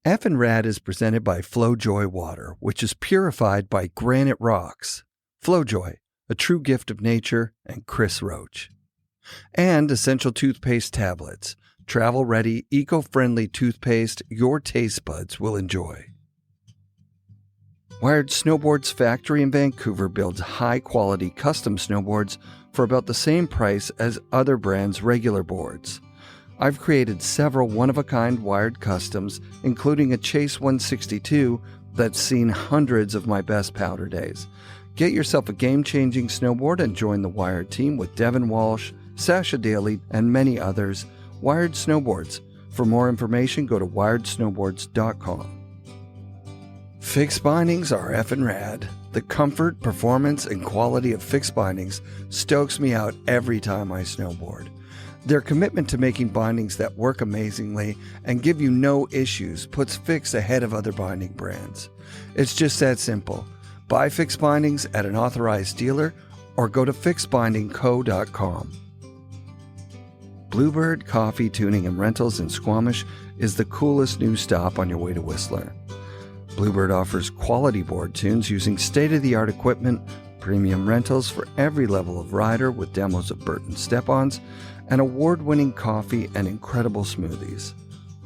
FNRad is presented by Flojoy water, which is purified by granite rocks. Flojoy, a true gift of nature, and Chris Roach. And Essential Toothpaste Tablets, travel-ready, eco-friendly toothpaste your taste buds will enjoy. Wired Snowboards factory in Vancouver builds high-quality custom snowboards for about the same price as other brands' regular boards. I've created several one-of-a-kind wired customs, including a Chase 162 that's seen hundreds of my best powder days. Get yourself a game-changing snowboard and join the Wired team with Devin Walsh, Sasha Daly, and many others. Wired Snowboards. For more information, go to wiredsnowboards.com. Fixed bindings are FNRad. The comfort, performance, and quality of fixed bindings stokes me out every time I snowboard. Their commitment to making bindings that work amazingly and give you no issues puts Fix ahead of other binding brands. It's just that simple. Buy Fix bindings at an authorized dealer or go to fixbindingco.com. Bluebird Coffee Tuning and Rentals in Squamish is the coolest new stop on your way to Whistler. Bluebird offers quality board tunes using state-of-the-art equipment, premium rentals for every level of rider with demos of Burton step-ons, and award-winning coffee and incredible smoothies.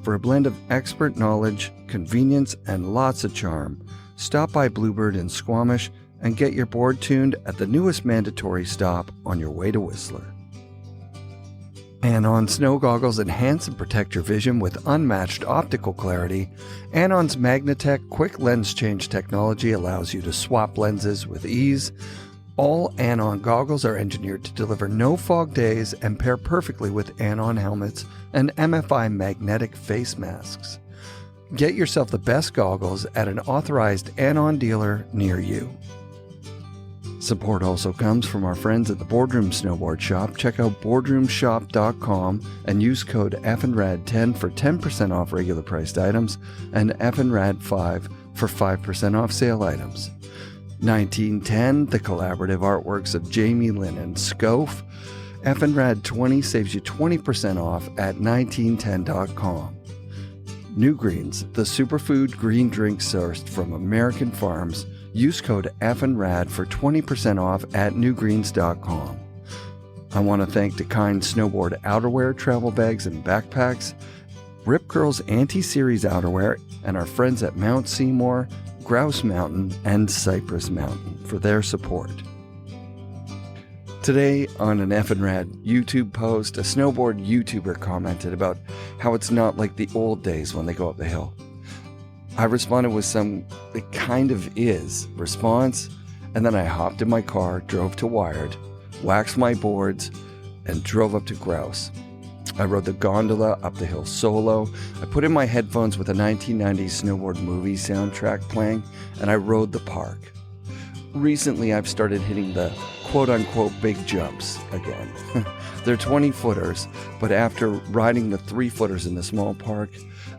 For a blend of expert knowledge, convenience, and lots of charm, stop by Bluebird in Squamish and get your board tuned at the newest mandatory stop on your way to Whistler. Anon snow goggles enhance and protect your vision with unmatched optical clarity. Anon's Magnatech quick lens change technology allows you to swap lenses with ease. All Anon goggles are engineered to deliver no fog days and pair perfectly with Anon helmets and MFI magnetic face masks. Get yourself the best goggles at an authorized Anon dealer near you. Support also comes from our friends at the Boardroom Snowboard Shop. Check out boardroomshop.com and use code FNRAD10 for 10% off regular priced items and FNRAD5 for 5% off sale items. 1910, the collaborative artworks of Jamie Lynn and Scof. FNRAD20 saves you 20% off at 1910.com. New Greens, the superfood green drink sourced from American farms. Use code FNRAD for 20% off at newgreens.com. I want to thank the kind snowboard outerwear, travel bags, and backpacks, Rip Curl's Anti-Series outerwear, and our friends at Mount Seymour, Grouse Mountain, and Cypress Mountain for their support. Today, on an FNRad YouTube post, a snowboard YouTuber commented about how it's not like the old days when they go up the hill. I responded with some "it kind of is" response, and then I hopped in my car, drove to Wired, waxed my boards, and drove up to Grouse. I rode the gondola up the hill solo. I put in my headphones with a 1990s snowboard movie soundtrack playing, and I rode the park. Recently, I've started hitting the quote-unquote big jumps again. They're 20-footers, but after riding the 3-footers in the small park,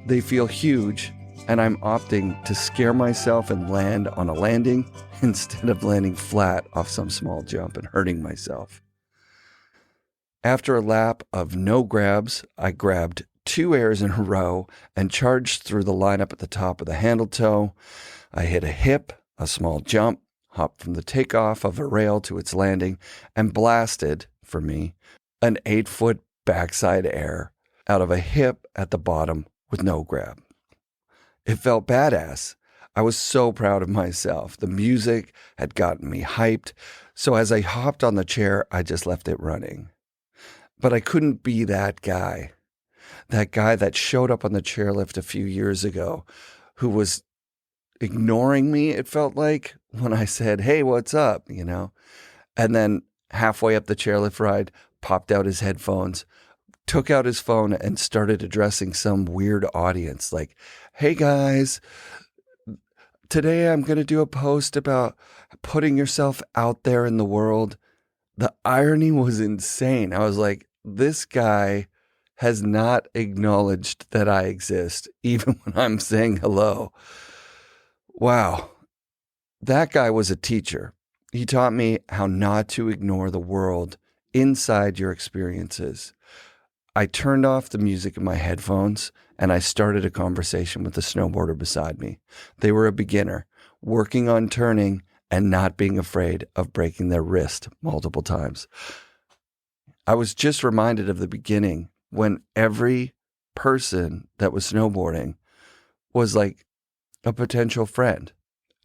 they feel huge, and I'm opting to scare myself and land on a landing instead of landing flat off some small jump and hurting myself. After a lap of no grabs, I grabbed 2 airs in a row and charged through the lineup at the top of the handle toe. I hit a hip, a small jump, hopped from the takeoff of a rail to its landing, and blasted, for me, an 8-foot backside air out of a hip at the bottom with no grab. It felt badass. I was so proud of myself. The music had gotten me hyped, so as I hopped on the chair, I just left it running. But I couldn't be that guy that showed up on the chairlift a few years ago, who was ignoring me, it felt like, when I said, "Hey, what's up?" And then halfway up the chairlift ride, popped out his headphones, took out his phone, and started addressing some weird audience like, "Hey guys, today I'm going to do a post about putting yourself out there in the world." The irony was insane. I was like, this guy has not acknowledged that I exist, even when I'm saying hello. Wow. That guy was a teacher. He taught me how not to ignore the world inside your experiences. I turned off the music in my headphones and I started a conversation with the snowboarder beside me. They were a beginner, working on turning and not being afraid of breaking their wrist multiple times. I was just reminded of the beginning when every person that was snowboarding was like a potential friend.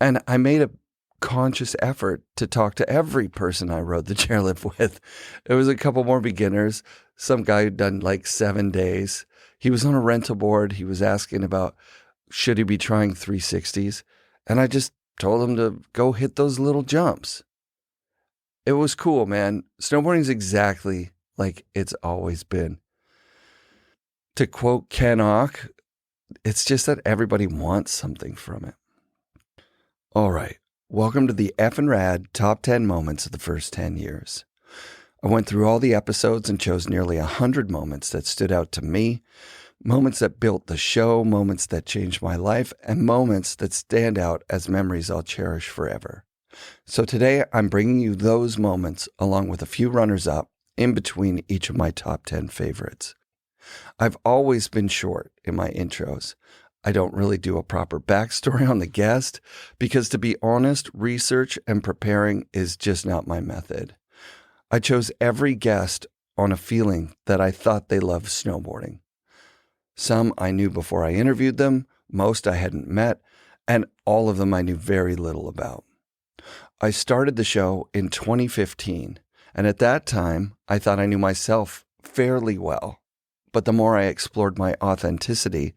And I made a conscious effort to talk to every person I rode the chairlift with. It was a couple more beginners, some guy who'd done like 7 days. He was on a rental board. He was asking about, should he be trying 360s? And I just told him to go hit those little jumps. It was cool, man. Snowboarding is exactly like it's always been. To quote Ken Ock, it's just that everybody wants something from it. All right. Welcome to the FNRad Top 10 Moments of the First 10 Years. I went through all the episodes and chose nearly 100 moments that stood out to me, moments that built the show, moments that changed my life, and moments that stand out as memories I'll cherish forever. So today, I'm bringing you those moments along with a few runners-up in between each of my top 10 favorites. I've always been short in my intros. I don't really do a proper backstory on the guest because, to be honest, research and preparing is just not my method. I chose every guest on a feeling that I thought they loved snowboarding. Some I knew before I interviewed them, most I hadn't met, and all of them I knew very little about. I started the show in 2015, and at that time, I thought I knew myself fairly well. But the more I explored my authenticity,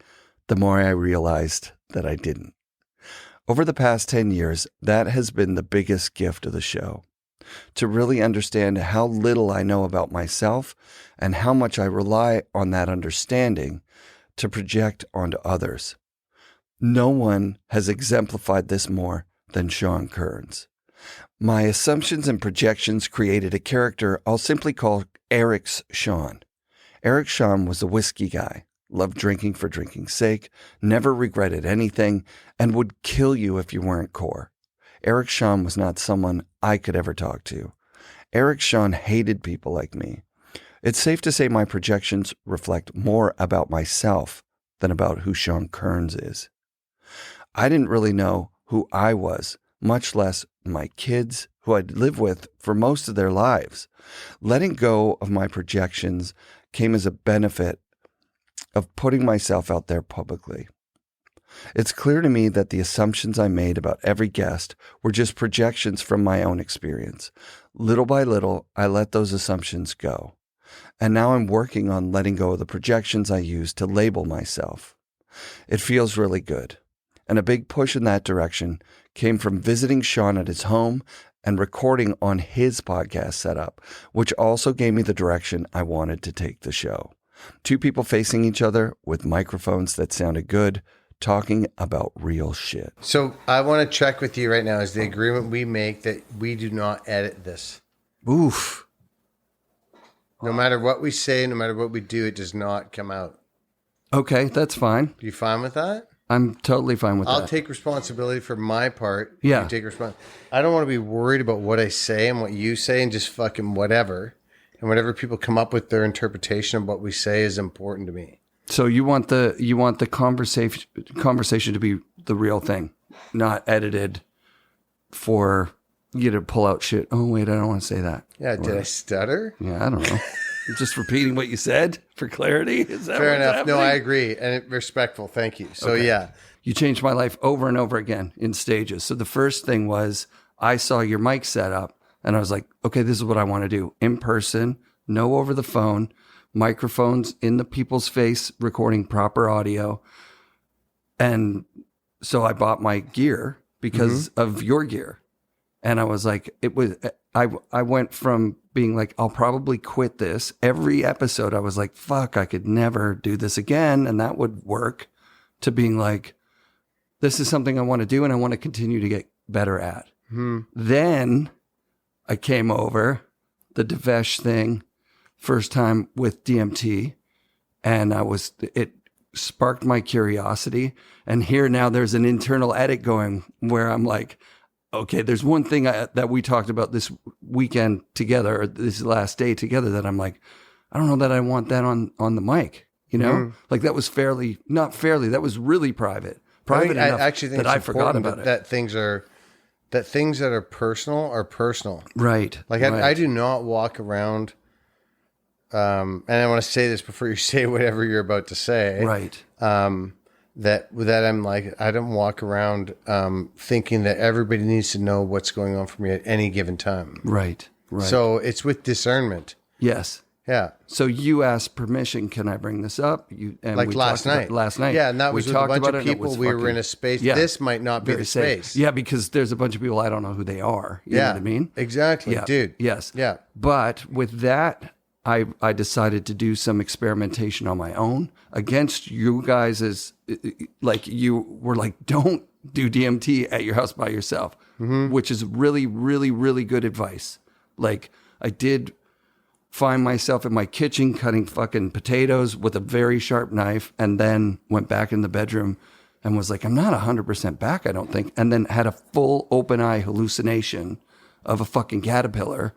the more I realized that I didn't. Over the past 10 years, that has been the biggest gift of the show. To really understand how little I know about myself and how much I rely on that understanding to project onto others. No one has exemplified this more than Sean Kearns. My assumptions and projections created a character I'll simply call Eric's Sean. Eric Sean was a whiskey guy, loved drinking for drinking's sake, never regretted anything, and would kill you if you weren't core. Eric Sean was not someone I could ever talk to. Eric Sean hated people like me. It's safe to say my projections reflect more about myself than about who Sean Kearns is. I didn't really know who I was, much less my kids, who I'd lived with for most of their lives. Letting go of my projections came as a benefit of putting myself out there publicly. It's clear to me that the assumptions I made about every guest were just projections from my own experience. Little by little, I let those assumptions go. And now I'm working on letting go of the projections I used to label myself. It feels really good. And a big push in that direction came from visiting Sean at his home and recording on his podcast setup, which also gave me the direction I wanted to take the show. Two people facing each other with microphones that sounded good, talking about real shit. So I want to check with you right now. Is the agreement we make that we do not edit this? Oof. No matter what we say, no matter what we do, it does not come out. Okay, that's fine. Are you fine with that? I'm totally fine with that. I'll take responsibility for my part. Yeah. You take I don't want to be worried about what I say and what you say and just fucking whatever. And whatever people come up with, their interpretation of what we say is important to me. So you want the conversation to be the real thing, not edited for you to pull out shit. Oh wait, I don't want to say that. Yeah, did I stutter? Yeah, I don't know. Just repeating what you said for clarity. Is that fair enough? Happening? No, I agree, and respectful. Thank you. So okay. Yeah, you changed my life over and over again in stages. So the first thing was I saw your mic set up, and I was like, okay, this is what I want to do in person, no over the phone. Microphones in the people's face, recording proper audio. And so I bought my gear because of your gear. And I was like, I went from being like, I'll probably quit this. Every episode, I was like, fuck, I could never do this again. And that would work, to being like, this is something I want to do and I want to continue to get better at. Then I came over the Devesh thing. First time with DMT, and it sparked my curiosity. And here now there's an internal edit going where I'm like, okay, there's one thing that we talked about this weekend together, or this last day together, that I'm like, I don't know that I want that on the mic. You know, like that was not fairly. That was really private enough I actually think that I it's forgot important about it. that things that are personal are personal. Right. Like right. I do not walk around. And I want to say this before you say whatever you're about to say. Right. That I'm like, I don't walk around thinking that everybody needs to know what's going on for me at any given time. Right. Right. So it's with discernment. Yes. Yeah. So you asked permission. Can I bring this up? And Like we last talked night. about last night. Yeah, and that was with a bunch of people. We were in a space. Yeah, this might not be the safe. space. Yeah, because there's a bunch of people I don't know who they are. You know what I mean? Exactly, Yeah. dude. Yes. Yeah. But with that, I decided to do some experimentation on my own against you guys. Like you were like, don't do DMT at your house by yourself, which is really, really, really good advice. Like I did find myself in my kitchen cutting fucking potatoes with a very sharp knife, and then went back in the bedroom and was like, I'm not 100% back, I don't think. And then had a full open eye hallucination of a fucking caterpillar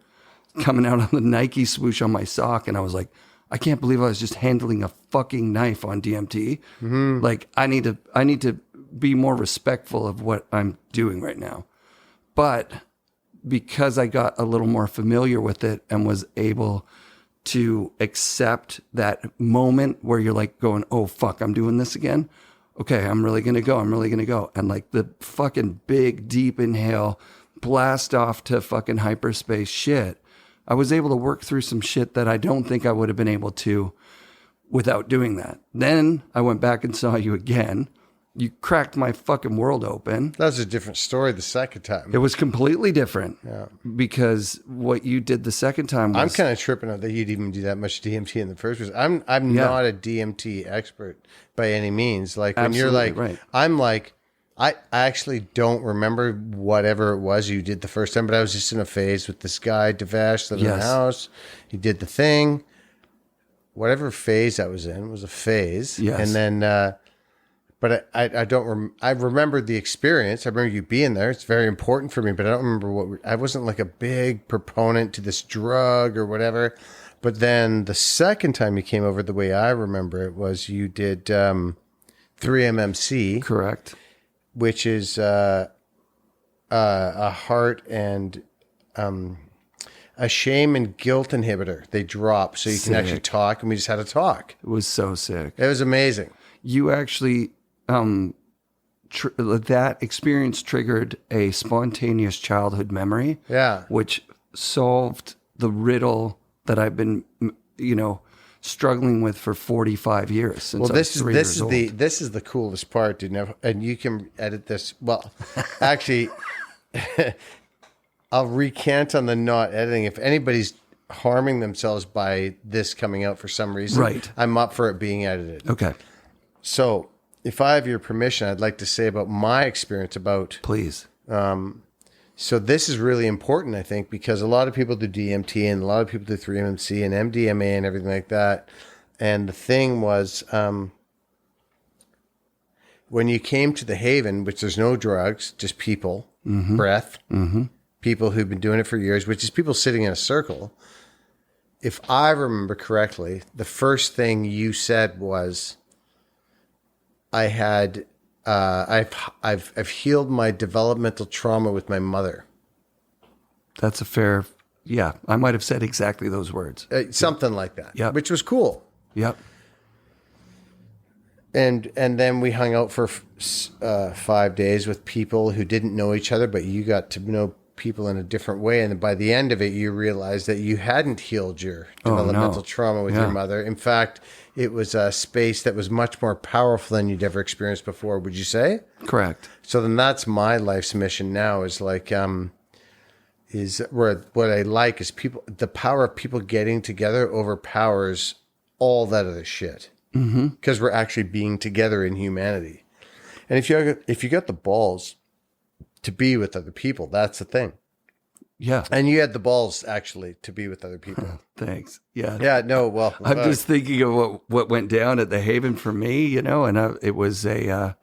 coming out on the Nike swoosh on my sock. And I was like, I can't believe I was just handling a fucking knife on DMT. Like I need to be more respectful of what I'm doing right now. But because I got a little more familiar with it and was able to accept that moment where you're like going, oh, fuck, I'm doing this again. Okay, I'm really going to go. And like the fucking big, deep inhale, blast off to fucking hyperspace shit. I was able to work through some shit that I don't think I would have been able to without doing that. Then I went back and saw you again. You cracked my fucking world open. That was a different story the second time. It was completely different. Yeah. Because what you did the second time was... I'm kind of tripping out that you'd even do that much DMT in the first place. I'm not a DMT expert by any means. Like when you're like, right. I'm like, I actually don't remember whatever it was you did the first time, but I was just in a phase with this guy, Devesh, living in the house. He did the thing. Whatever phase I was in was a phase. Yes. And then... but I remember the experience. I remember you being there. It's very important for me, but I don't remember I wasn't like a big proponent to this drug or whatever. But then the second time you came over, the way I remember it was you did 3-MMC. Correct. Which is a heart and a shame and guilt inhibitor. They drop so you can actually talk, and we just had a talk. It was so sick. It was amazing. You actually... that experience triggered a spontaneous childhood memory, which solved the riddle that I've been, struggling with for 45 years. Since this is the coolest part, dude. And you can edit this. Well, actually, I'll recant on the not editing. If anybody's harming themselves by this coming out for some reason, right, I'm up for it being edited. Okay. So, if I have your permission, I'd like to say about my experience about... Please. So this is really important, I think, because a lot of people do DMT and a lot of people do 3-MMC and MDMA and everything like that. And the thing was, when you came to the Haven, which there's no drugs, just people, breath, people who've been doing it for years, which is people sitting in a circle. If I remember correctly, the first thing you said was... I've healed my developmental trauma with my mother. That's a fair, I might have said exactly those words. Something like that. Yeah. Which was cool. Yep. And then we hung out for 5 days with people who didn't know each other, but you got to know people in a different way. And by the end of it, you realized that you hadn't healed your developmental trauma with your mother. In fact, it was a space that was much more powerful than you'd ever experienced before, would you say? Correct. So then that's my life's mission now is like, what I like is the power of people getting together overpowers all that other shit. Because we're actually being together in humanity. And if you got the balls to be with other people, that's the thing. Yeah. And you had the balls actually to be with other people. Thanks. Yeah. Yeah. No. Well, I'm just thinking of what went down at the Haven for me, and it was an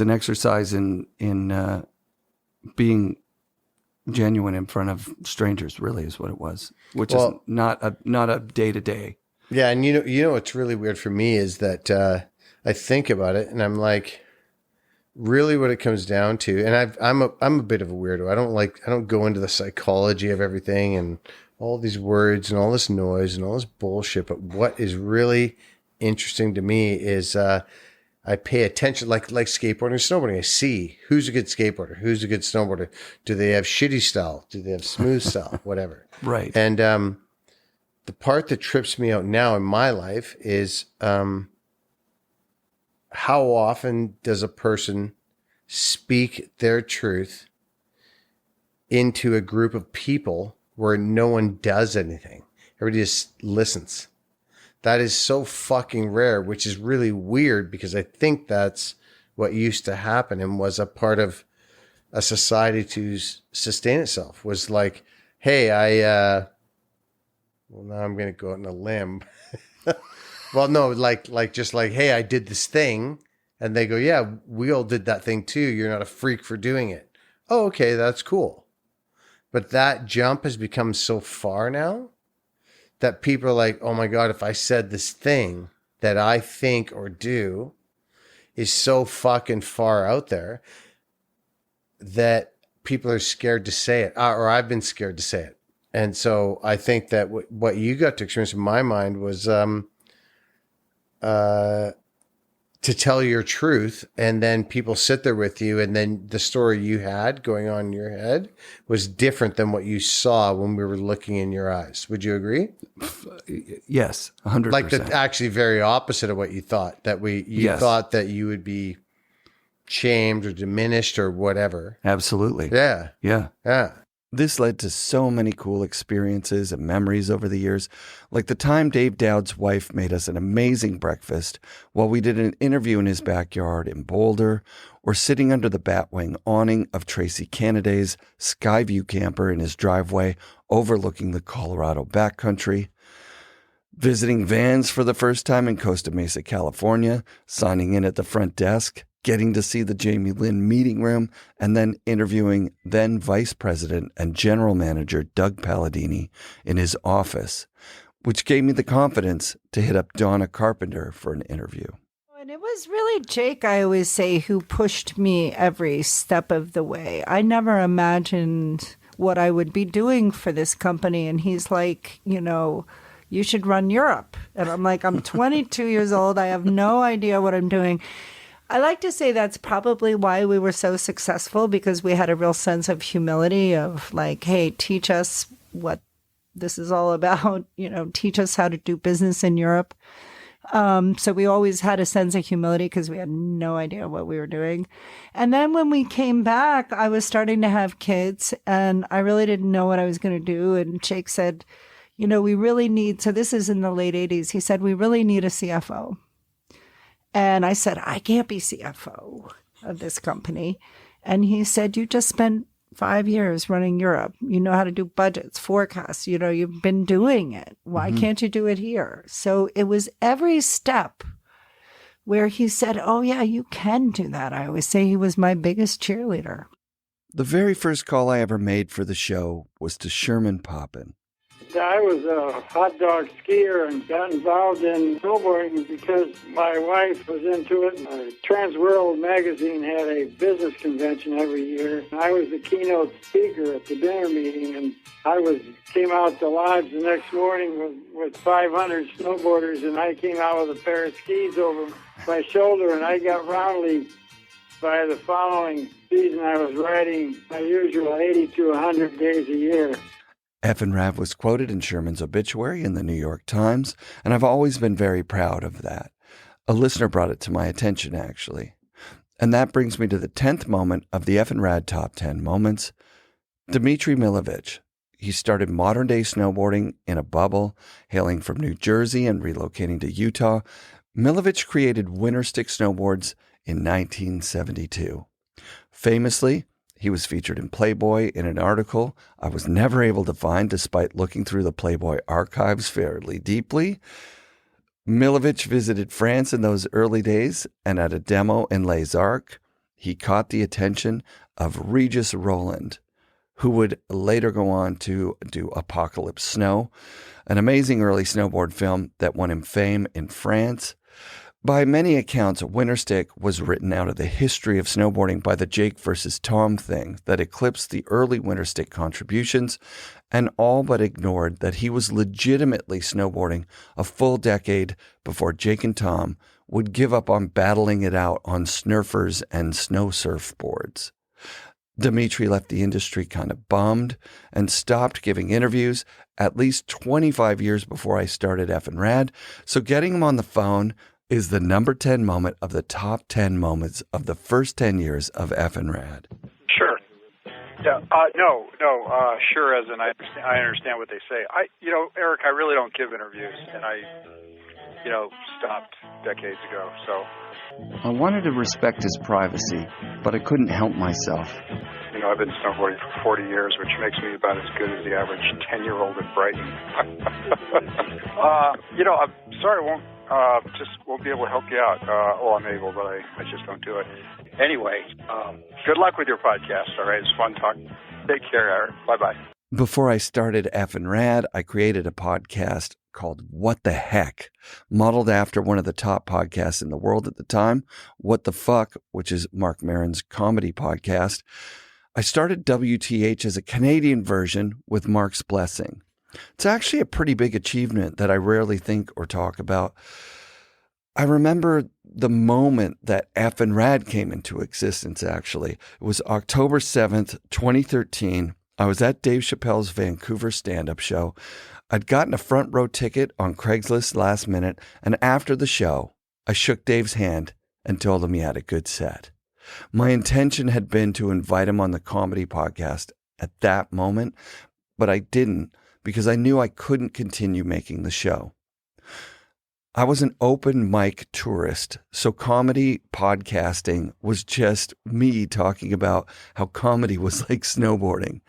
exercise in being genuine in front of strangers. Really, is what it was, which is not a day to day. Yeah, and you know what's really weird for me is that I think about it and I'm like, really what it comes down to, and I'm a bit of a weirdo. I don't go into the psychology of everything and all these words and all this noise and all this bullshit. But what is really interesting to me is I pay attention, like skateboarding and snowboarding. I see who's a good skateboarder, who's a good snowboarder. Do they have shitty style? Do they have smooth style? Whatever. Right. And the part that trips me out now in my life is how often does a person speak their truth into a group of people where no one does anything? Everybody just listens. That is so fucking rare, which is really weird because I think that's what used to happen and was a part of a society to sustain itself. Was like, hey, well, now I'm going to go out on a limb. Well, no, like, hey, I did this thing. And they go, yeah, we all did that thing too. You're not a freak for doing it. Oh, okay, that's cool. But that jump has become so far now that people are like, oh my God, if I said this thing that I think or do is so fucking far out there that people are scared to say it, or I've been scared to say it. And so I think that what you got to experience in my mind was to tell your truth, and then people sit there with you, and then the story you had going on in your head was different than what you saw when we were looking in your eyes. Would you agree? Yes, 100%. Like the actually very opposite of what you thought, that you thought that you would be shamed or diminished or whatever. Absolutely. Yeah. Yeah. Yeah. This led to so many cool experiences and memories over the years, like the time Dave Dowd's wife made us an amazing breakfast while we did an interview in his backyard in Boulder, or sitting under the batwing awning of Tracy Canaday's Skyview camper in his driveway overlooking the Colorado backcountry, visiting Vans for the first time in Costa Mesa, California, signing in at the front desk, getting to see the Jamie Lynn meeting room, and then interviewing then Vice President and General Manager Doug Palladini in his office, which gave me the confidence to hit up Donna Carpenter for an interview. And it was really Jake, I always say, who pushed me every step of the way. I never imagined what I would be doing for this company. And he's like, you should run Europe. And I'm like, I'm 22 years old. I have no idea what I'm doing. I like to say that's probably why we were so successful, because we had a real sense of humility of like, hey, teach us what this is all about, teach us how to do business in Europe. So we always had a sense of humility because we had no idea what we were doing. And then when we came back, I was starting to have kids and I really didn't know what I was going to do. And Jake said, we really need, so this is in the late 80s. He said, we really need a CFO. And I said, I can't be CFO of this company. And he said, you just spent 5 years running Europe. You know how to do budgets, forecasts. You've been doing it. Why can't you do it here? So it was every step where he said, oh, yeah, you can do that. I always say he was my biggest cheerleader. The very first call I ever made for the show was to Sherman Poppin. I was a hot dog skier and got involved in snowboarding because my wife was into it. Trans World magazine had a business convention every year. I was the keynote speaker at the dinner meeting, and I came out to lodge the next morning with 500 snowboarders, and I came out with a pair of skis over my shoulder, and I got roundly by the following season. I was riding my usual 80 to 100 days a year. FNRad was quoted in Sherman's obituary in the New York Times, and I've always been very proud of that. A listener brought it to my attention, actually. And that brings me to the 10th moment of the FNRad Top 10 Moments. Dmitry Milovich. He started modern-day snowboarding in a bubble, hailing from New Jersey and relocating to Utah. Milovich created winter stick snowboards in 1972. Famously, he was featured in Playboy in an article I was never able to find despite looking through the Playboy archives fairly deeply. Milovich visited France in those early days, and at a demo in Les Arcs, he caught the attention of Regis Roland, who would later go on to do Apocalypse Snow, an amazing early snowboard film that won him fame in France. By many accounts, Winterstick was written out of the history of snowboarding by the Jake versus Tom thing that eclipsed the early Winterstick contributions and all but ignored that he was legitimately snowboarding a full decade before Jake and Tom would give up on battling it out on snurfers and snow surfboards. Dimitri left the industry kind of bummed and stopped giving interviews at least 25 years before I started FNRad, so getting him on the phone is the number 10 moment of the top 10 moments of the first 10 years of FNRad. Sure. Yeah. Sure. As in, I understand what they say. Eric, I really don't give interviews, and I stopped decades ago. So I wanted to respect his privacy, but I couldn't help myself. I've been snowboarding for 40 years, which makes me about as good as the average 10-year-old in Brighton. I'm sorry, I won't be able to help you out. I'm able, but I just don't do it. Anyway, good luck with your podcast, all right? It's fun talking. Take care, Eric. Bye-bye. Before I started FNRad, I created a podcast called What the Heck, modeled after one of the top podcasts in the world at the time, What the Fuck, which is Mark Maron's comedy podcast. I started WTH as a Canadian version with Mark's blessing. It's actually a pretty big achievement that I rarely think or talk about. I remember the moment that FNRad came into existence, actually. It was October 7th, 2013. I was at Dave Chappelle's Vancouver stand-up show. I'd gotten a front row ticket on Craigslist last minute, and after the show, I shook Dave's hand and told him he had a good set. My intention had been to invite him on the comedy podcast at that moment, but I didn't because I knew I couldn't continue making the show. I was an open mic tourist, so comedy podcasting was just me talking about how comedy was like snowboarding.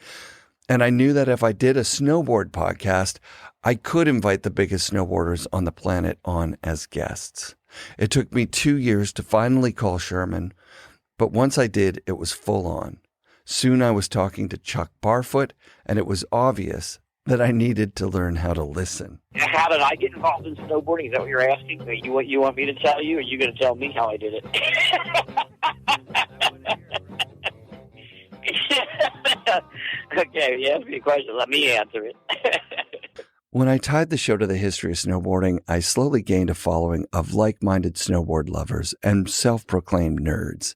And I knew that if I did a snowboard podcast, I could invite the biggest snowboarders on the planet on as guests. It took me 2 years to finally call Sherman, but once I did, it was full on. Soon I was talking to Chuck Barfoot, and it was obvious that I needed to learn how to listen. How did I get involved in snowboarding? Is that what you're asking? You want me to tell you, or are you going to tell me how I did it? Okay, you asked me a question. Let me answer it. When I tied the show to the history of snowboarding, I slowly gained a following of like-minded snowboard lovers and self-proclaimed nerds.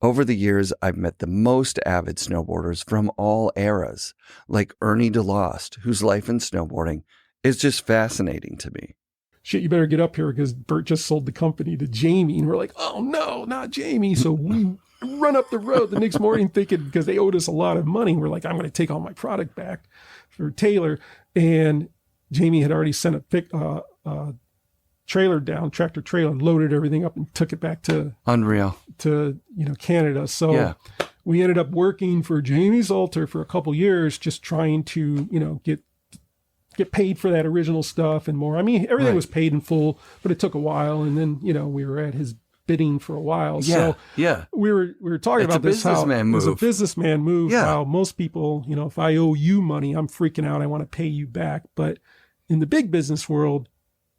Over the years, I've met the most avid snowboarders from all eras, like Ernie DeLost, whose life in snowboarding is just fascinating to me. Shit, you better get up here because Bert just sold the company to Jamie. And we're like, oh no, not Jamie. So we run up the road the next morning thinking, because they owed us a lot of money, we're like, I'm going to take all my product back for Taylor. And Jamie had already sent a trailer down, tractor trailer, and loaded everything up and took it back to Canada. So we ended up working for Jamie's Altar for a couple years, just trying to, get paid for that original stuff and more. I mean, everything was paid in full, but it took a while. And then, we were at his bidding for a while. So we were talking about this, how it was a businessman move. Yeah. How most people, if I owe you money, I'm freaking out. I want to pay you back. But in the big business world,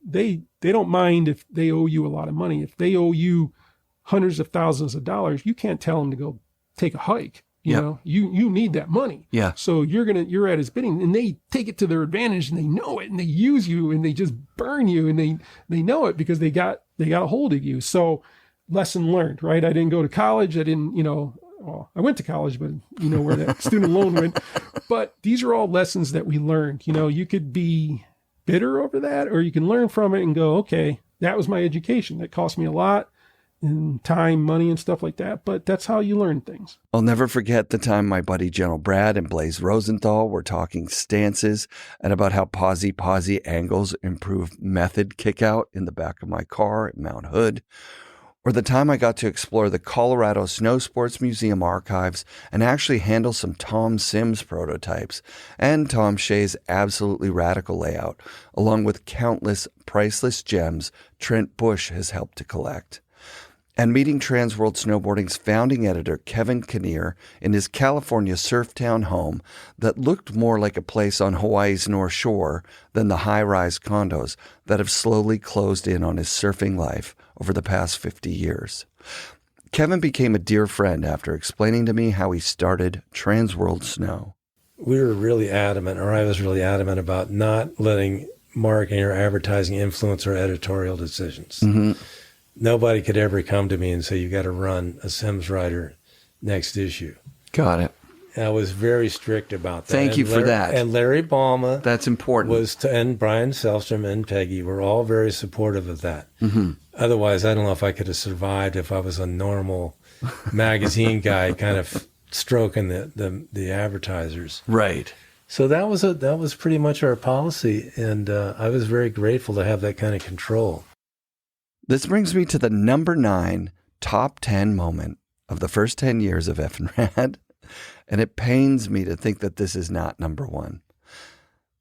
they don't mind if they owe you a lot of money. If they owe you hundreds of thousands of dollars, you can't tell them to go take a hike. You need that money. Yeah. So you're at his bidding, and they take it to their advantage, and they know it, and they use you, and they just burn you, and they know it because they got a hold of you. So lesson learned, right? I didn't go to college. I didn't, I went to college, but where that student loan went. But these are all lessons that we learned. You could be bitter over that, or you can learn from it and go, okay, that was my education. That cost me a lot in time, money, and stuff like that. But that's how you learn things. I'll never forget the time my buddy General Brad and Blaze Rosenthal were talking stances and about how posy angles improve method kickout in the back of my car at Mount Hood. Or the time I got to explore the Colorado Snow Sports Museum archives and actually handle some Tom Sims prototypes and Tom Shea's absolutely radical layout, along with countless priceless gems Trent Bush has helped to collect. and meeting Transworld Snowboarding's founding editor, Kevin Kinnear, in his California surf town home that looked more like a place on Hawaii's North Shore than the high-rise condos that have slowly closed in on his surfing life over the past 50 years. Kevin became a dear friend after explaining to me how he started Transworld Snow. We were really adamant, or I was really adamant about not letting marketing or advertising influence our editorial decisions. Mm-hmm. Nobody could ever come to me and say, you got to run a Sims Rider next issue. Got it. And I was very strict about that. Thank you for that. And Larry Balma. That's important. And Brian Selstrom and Peggy were all very supportive of that. Mm-hmm. Otherwise, I don't know if I could have survived if I was a normal magazine guy kind of stroking the advertisers. Right. So that was pretty much our policy. And I was very grateful to have that kind of control. This brings me to the number 9 top 10 moment of the first 10 years of FNRad, and it pains me to think that this is not number 1.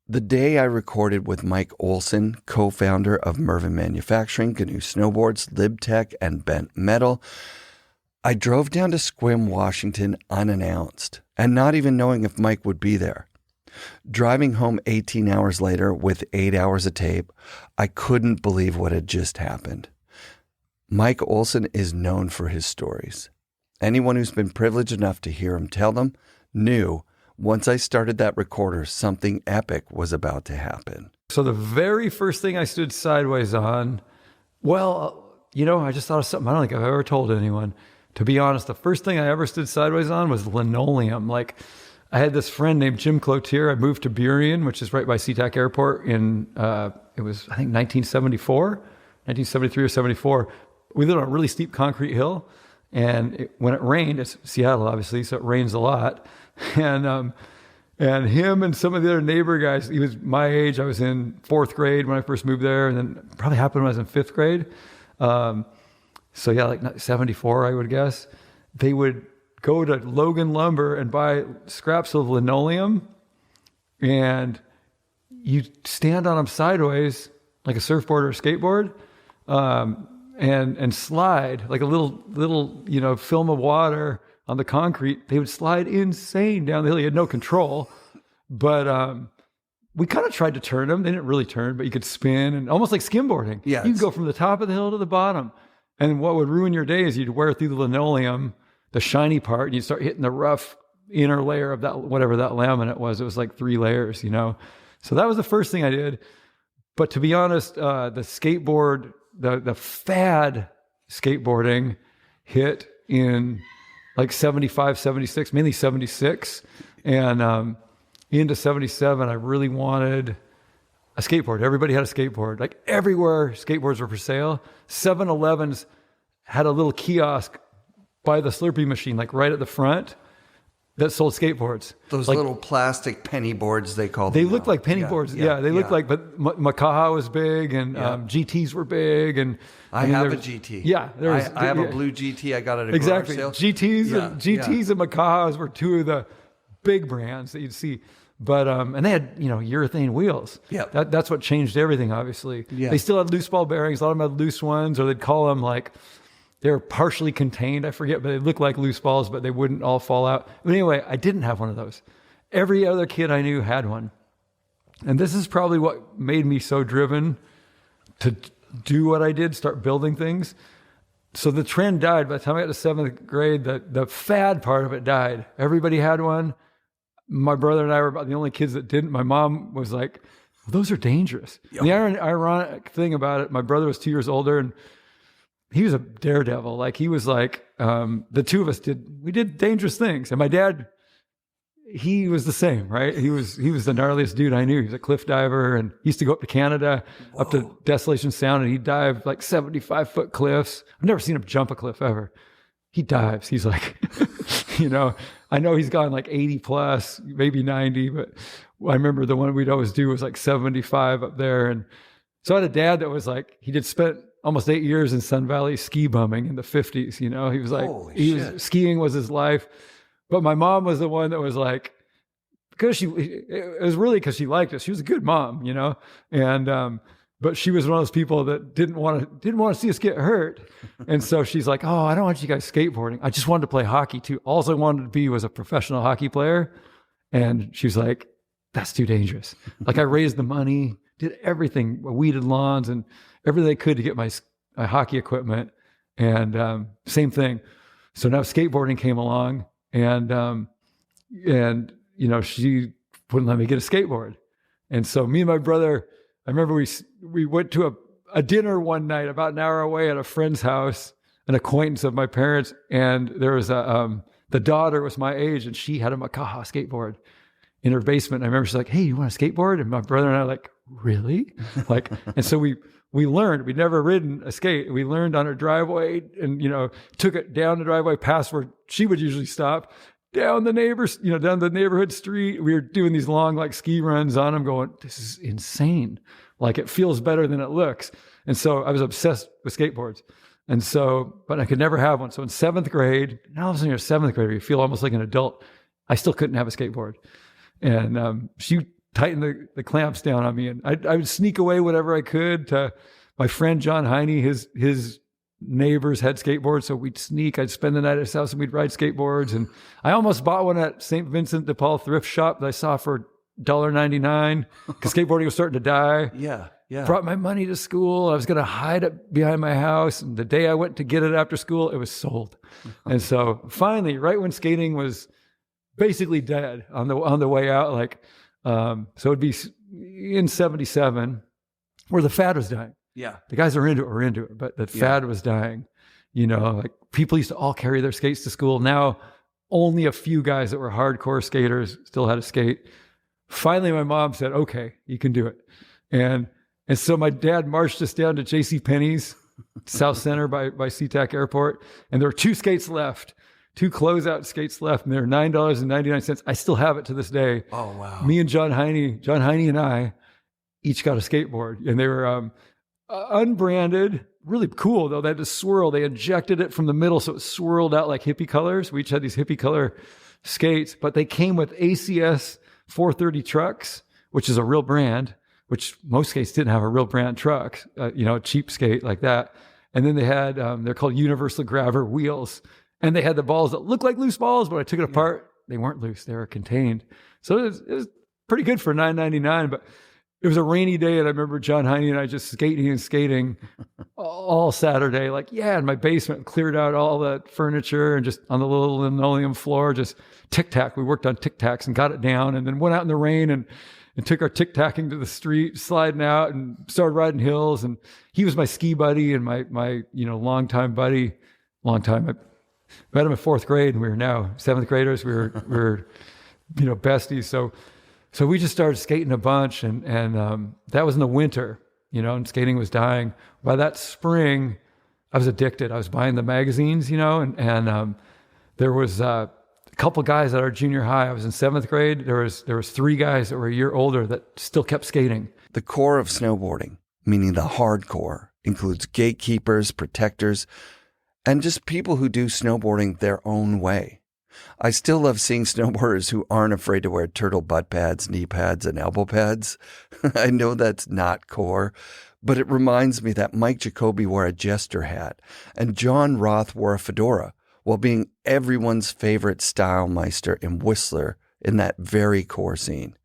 The day I recorded with Mike Olson, co-founder of Mervyn Manufacturing, GNU Snowboards, LibTech, and Bent Metal, I drove down to Sequim, Washington unannounced, and not even knowing if Mike would be there. Driving home 18 hours later with 8 hours of tape, I couldn't believe what had just happened. Mike Olson is known for his stories. Anyone who's been privileged enough to hear him tell them knew once I started that recorder, something epic was about to happen. So the very first thing I stood sideways on, I just thought of something I don't think I've ever told anyone. To be honest, the first thing I ever stood sideways on was linoleum. Like, I had this friend named Jim Cloutier. I moved to Burien, which is right by SeaTac Airport in, it was, I think, 1973 or 74. We lived on a really steep concrete hill. And when it rained, it's Seattle, obviously, so it rains a lot. And him and some of the other neighbor guys, he was my age. I was in 4th grade when I first moved there. And then probably happened when I was in 5th grade. So yeah, like 74, I would guess. They would go to Logan Lumber and buy scraps of linoleum, and you stand on them sideways like a surfboard or a skateboard, and slide like a little film of water on the concrete. They would slide insane down the hill. You had no control, but we kind of tried to turn them. They didn't really turn, but you could spin, and almost like skimboarding. Yeah, you could go from the top of the hill to the bottom. And what would ruin your day is you'd wear through the linoleum, the shiny part, and you'd start hitting the rough inner layer of that, whatever that laminate was. It was like 3 layers, So that was the first thing I did. But to be honest, the skateboard, the fad skateboarding hit in like 75, 76, mainly 76. And into 77, I really wanted a skateboard. Everybody had a skateboard. Like everywhere, skateboards were for sale. 7-Elevens had a little kiosk by the Slurpee machine, like right at the front, that sold skateboards. Those like, little plastic penny boards, they call them. They looked like penny boards. Yeah, they looked like, but Makaha was big, and GTs were big. And I have a GT. Yeah. I have a blue GT. I got it at a exactly. garage sale. GTs and Makahas were 2 of the big brands that you'd see. But and they had urethane wheels. Yeah, that's what changed everything. Obviously, yeah. They still had loose ball bearings. A lot of them had loose ones, or they'd call them like they were partially contained. I forget, but they looked like loose balls, but they wouldn't all fall out. But anyway, I didn't have one of those. Every other kid I knew had one, and this is probably what made me so driven to do what I did, start building things. So the trend died. By the time I got to 7th grade, the fad part of it died. Everybody had one. My brother and I were about the only kids that didn't. My mom was like, those are dangerous. Yep. The ironic thing about it, my brother was 2 years older, and he was a daredevil. Like, he was like, the 2 of us did dangerous things. And my dad, he was the same, right? He was the gnarliest dude I knew. He was a cliff diver, and he used to go up to Canada, up to Desolation Sound, and he'd dive like 75-foot cliffs. I've never seen him jump a cliff ever. He dives. He's like, I know he's gone like 80 plus, maybe 90, but I remember the one we'd always do was like 75 up there. And so I had a dad that was like, he did spent almost 8 years in Sun Valley ski bumming in the 50s. He was like, skiing was his life. But my mom was the one that was like, it was really because she liked us. She was a good mom, and but she was one of those people that didn't want to see us get hurt. And so she's like, oh, I don't want you guys skateboarding. I just wanted to play hockey too. All I wanted to be was a professional hockey player. And she was like, that's too dangerous. Like I raised the money, did everything, weeded lawns and everything I could to get my hockey equipment. And same thing. So now skateboarding came along and she wouldn't let me get a skateboard. And so me and my brother, I remember we went to a dinner one night about an hour away at a friend's house, an acquaintance of my parents. And there was the daughter was my age and she had a Makaha skateboard in her basement. And I remember she's like, hey, you want a skateboard? And my brother and I were like, really? And so we learned. We'd never ridden a skate. We learned on her driveway and, took it down the driveway past where she would usually stop, down the down the neighborhood street. We were doing these long ski runs on them going, this is insane. It feels better than it looks. And so I was obsessed with skateboards. And so, but I could never have one. So in 7th grade, now all of a sudden you're 7th grade, you feel almost like an adult. I still couldn't have a skateboard. And she tightened the clamps down on me. And I would sneak away whatever I could to my friend John Heine, his neighbors had skateboards. So we'd sneak, I'd spend the night at his house and we'd ride skateboards. And I almost bought one at St. Vincent de Paul thrift shop that I saw for $1.99 because skateboarding was starting to die. Yeah. Brought my money to school. I was going to hide it behind my house. And the day I went to get it after school, it was sold. And so finally, right when skating was basically dead on the way out, so it'd be in 77 where the fad was dying. Yeah. The guys were into it, but the fad was dying. People used to all carry their skates to school. Now only a few guys that were hardcore skaters still had a skate. Finally, my mom said, okay, you can do it. And so my dad marched us down to JCPenney's South Center by SeaTac Airport. And there were 2 skates left, 2 closeout skates left. And they were $9.99. I still have it to this day. Oh, wow. Me and John Heine and I each got a skateboard. And they were unbranded, really cool though. They had to swirl. They injected it from the middle. So it swirled out like hippie colors. We each had these hippie color skates, but they came with ACS 430 trucks, which is a real brand, which most skates didn't have a real brand truck, a cheap skate like that. And then they had, they're called Universal Grabber wheels. And they had the balls that looked like loose balls, but I took it apart. They weren't loose. They were contained. So it was pretty good for $9.99, but it was a rainy day. And I remember John Heine and I just skating all Saturday, in my basement, cleared out all the furniture and just on the little linoleum floor, just tic-tac. We worked on tic-tacs and got it down and then went out in the rain and took our tic-tacking to the street, sliding out and started riding hills. And he was my ski buddy and my longtime buddy. I met him in 4th grade and we were now 7th graders. We were besties. So we just started skating a bunch and that was in the winter, and skating was dying. By that spring, I was addicted. I was buying the magazines, and there was a couple guys at our junior high. I was in 7th grade. There was 3 guys that were a year older that still kept skating. The core of snowboarding, meaning the hardcore, includes gatekeepers, protectors, and just people who do snowboarding their own way. I still love seeing snowboarders who aren't afraid to wear turtle butt pads, knee pads, and elbow pads. I know that's not core, but it reminds me that Mike Jacoby wore a jester hat and John Roth wore a fedora while being everyone's favorite style meister and whistler in that very core scene.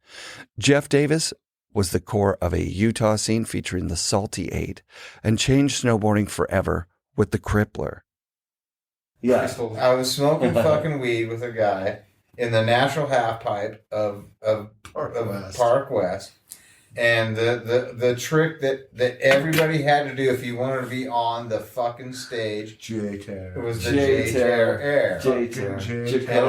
Jeff Davis was the core of a Utah scene featuring the Salty 8 and changed snowboarding forever with the Crippler. Yeah, I was smoking fucking weed with a guy in the natural half pipe of Park West. And the trick that everybody had to do if you wanted to be on the fucking stage J-Tear. was the J-Tear air. J-Tear. And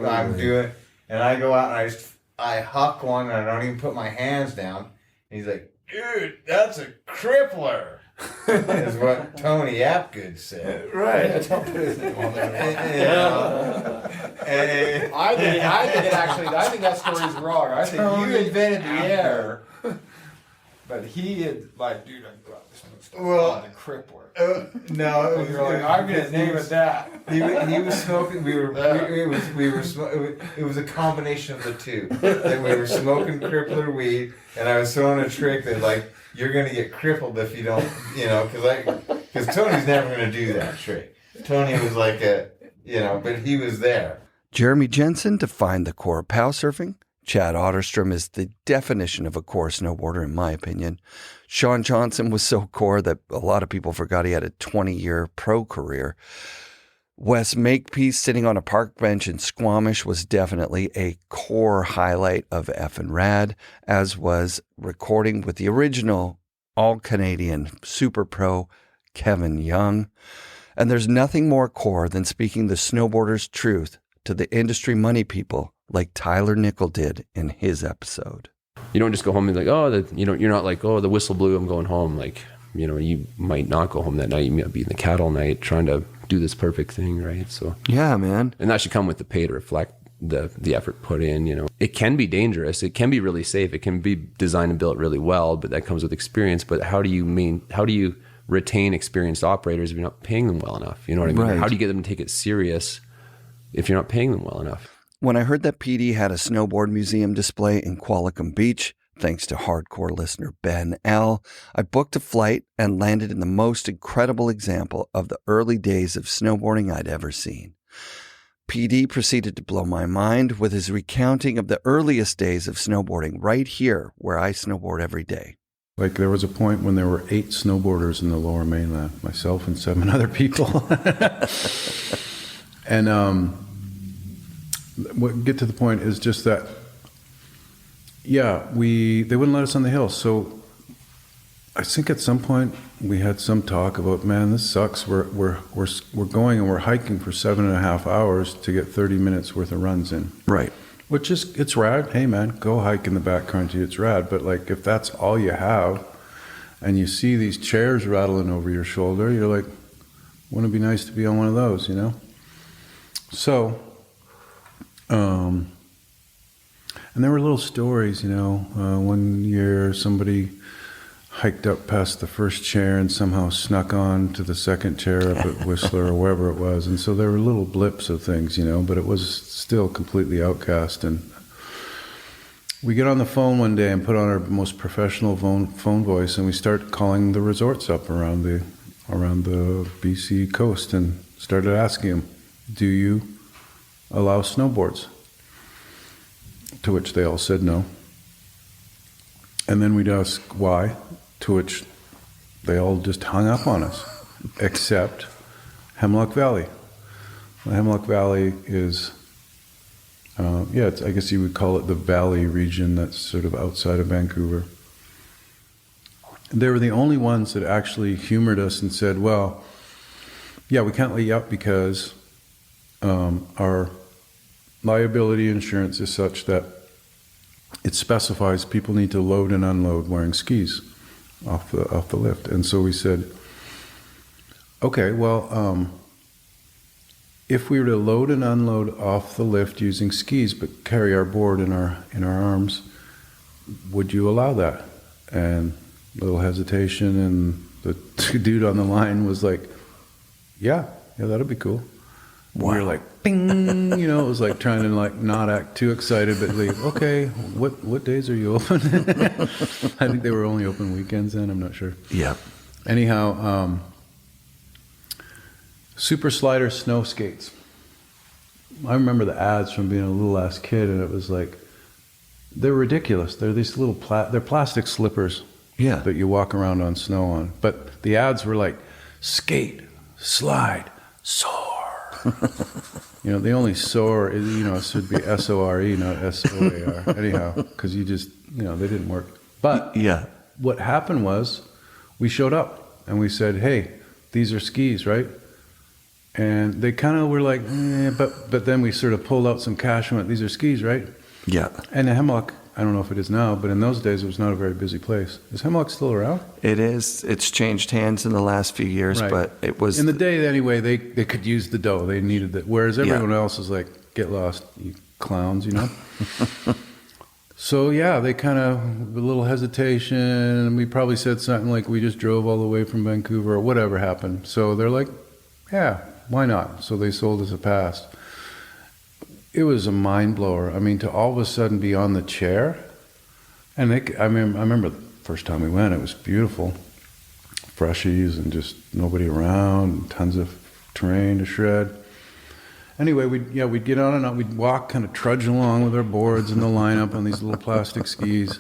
I'm doing, and I go out and I huck one and I don't even put my hands down. And he's like, dude, that's a crippler. Is what Tony Apgood said. Right. Don't put his name on there. I think that story's wrong. I think you invented the air. But he had, dude, I go out the Well, the crip work. No, it was, I'm gonna name it that. He was smoking. It was a combination of the two. That we were smoking crippler weed, and I was throwing a trick that like you're gonna get crippled if you don't, because Tony's never gonna do that trick. Tony was like but he was there. Jeremy Jensen defined the core of pow surfing. Chad Otterstrom is the definition of a core snowboarder, in my opinion. Sean Johnson was so core that a lot of people forgot he had a 20-year pro career. Wes Makepeace sitting on a park bench in Squamish was definitely a core highlight of FNRad, as was recording with the original all-Canadian super pro Kevin Young. And there's nothing more core than speaking the snowboarder's truth to the industry money people like Tyler Nickel did in his episode. You don't just go home and be like, you're not like, the whistle blew, I'm going home. Like, you might not go home that night. You might be in the cat all night trying to do this perfect thing, right? So yeah, man. And that should come with the pay to reflect the effort put in. It can be dangerous. It can be really safe. It can be designed and built really well, but that comes with experience. But how do you retain experienced operators if you're not paying them well enough? You know what I mean? Right. How do you get them to take it serious if you're not paying them well enough? When I heard that PD had a snowboard museum display in Qualicum Beach, thanks to hardcore listener Ben L., I booked a flight and landed in the most incredible example of the early days of snowboarding I'd ever seen. PD proceeded to blow my mind with his recounting of the earliest days of snowboarding right here where I snowboard every day. Like there was a point when there were 8 snowboarders in the Lower Mainland, myself and 7 other people. And what get to the point is just that, they wouldn't let us on the hill. So I think at some point we had some talk about, man, this sucks. We're going and we're hiking for 7.5 hours to get 30 minutes worth of runs in. Right. Which is, it's rad. Hey man, go hike in the backcountry. It's rad. But like, if that's all you have and you see these chairs rattling over your shoulder, you're like, wouldn't it be nice to be on one of those, So, and there were little stories, one year somebody hiked up past the first chair and somehow snuck on to the second chair up at Whistler or wherever it was. And so there were little blips of things, but it was still completely outcast. And we get on the phone one day and put on our most professional phone voice, and we start calling the resorts up around the BC coast and started asking them, do you allow snowboards? To which they all said no. And then we'd ask why, to which they all just hung up on us, except Hemlock Valley. The Hemlock Valley is, I guess you would call it the valley region that's sort of outside of Vancouver. They were the only ones that actually humored us and said, well, yeah, we can't let you up because our liability insurance is such that it specifies people need to load and unload wearing skis off the lift. And so we said, okay, well, if we were to load and unload off the lift using skis but carry our board in our arms, would you allow that? And a little hesitation, and the dude on the line was like, yeah, that'd be cool. Wow. We were like, bing, it was like trying to like not act too excited, but like, okay, what days are you open? I think they were only open weekends then, I'm not sure. Yeah. Anyhow, Super Slider snow skates. I remember the ads from being a little ass kid, and it was like, they're ridiculous. They're these little, they're plastic slippers that you walk around on snow on. But the ads were like, skate, slide, soar. The only soar is, it should be S-O-R-E, not S-O-A-R. Anyhow, because you just, they didn't work. But what happened was we showed up and we said, hey, these are skis, right? And they kind of were like, but then we sort of pulled out some cash and went, these are skis, right? Yeah. And the Hemlock, I don't know if it is now, but in those days it was not a very busy place. Is Hemlock still around? It is. It's changed hands in the last few years, right. But it was... In the day, anyway, they could use the dough. They needed it. Whereas everyone else is like, get lost, you clowns, So yeah, they kind of, a little hesitation, and we probably said something like, we just drove all the way from Vancouver or whatever happened. So they're like, yeah, why not? So they sold us a pass. It was a mind blower. I mean, to all of a sudden be on the chair, and I remember the first time we went, it was beautiful. Freshies and just nobody around, and tons of terrain to shred. Anyway, we'd get on and on. We'd walk, kind of trudge along with our boards in the lineup on these little plastic skis.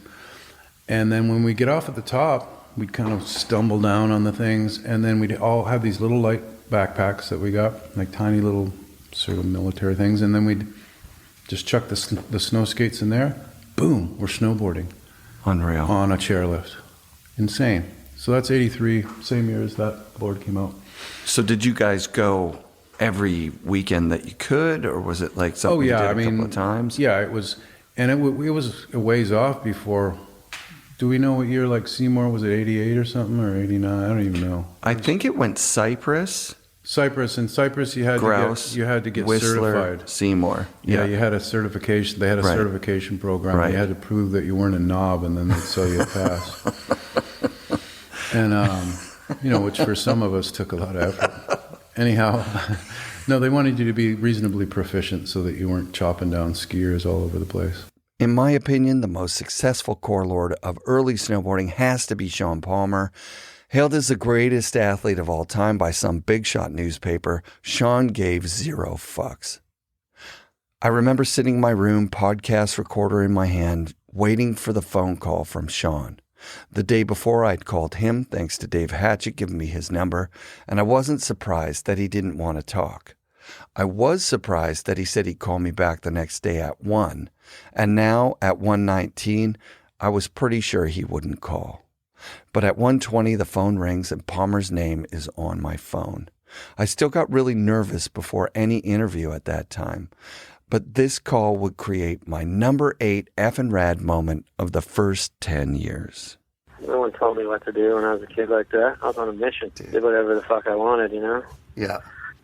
And then when we get off at the top, we'd kind of stumble down on the things, and then we'd all have these little light backpacks that we got, like tiny little sort of military things, and then we'd just chuck the snow skates in there. Boom, we're snowboarding. Unreal. On a chairlift. Insane. So that's 83, same year as that board came out. So did you guys go every weekend that you could, or was it like something you did a couple of times? Yeah, it was, and it was a ways off before. Do we know what year, like Seymour, was it 88 or something, or 89? I don't even know. I think it went Cypress. In Cypress you had Grouse, to get Whistler, certified. Seymour. Yeah, you had a certification. They had a certification program. Right. You had to prove that you weren't a knob, and then they'd sell you a pass. And which for some of us took a lot of effort. Anyhow, no, they wanted you to be reasonably proficient so that you weren't chopping down skiers all over the place. In my opinion, the most successful core lord of early snowboarding has to be Sean Palmer. Hailed as the greatest athlete of all time by some big shot newspaper, Sean gave zero fucks. I remember sitting in my room, podcast recorder in my hand, waiting for the phone call from Sean. The day before, I'd called him, thanks to Dave Hatchett giving me his number, and I wasn't surprised that he didn't want to talk. I was surprised that he said he'd call me back the next day at 1, and now at 1:19, I was pretty sure he wouldn't call. But at 1:20, the phone rings and Palmer's name is on my phone. I still got really nervous before any interview at that time, but this call would create my number 8 FNRad moment of the first 10 years. No one told me what to do when I was a kid like that. I was on a mission. Did whatever the fuck I wanted, you know? Yeah.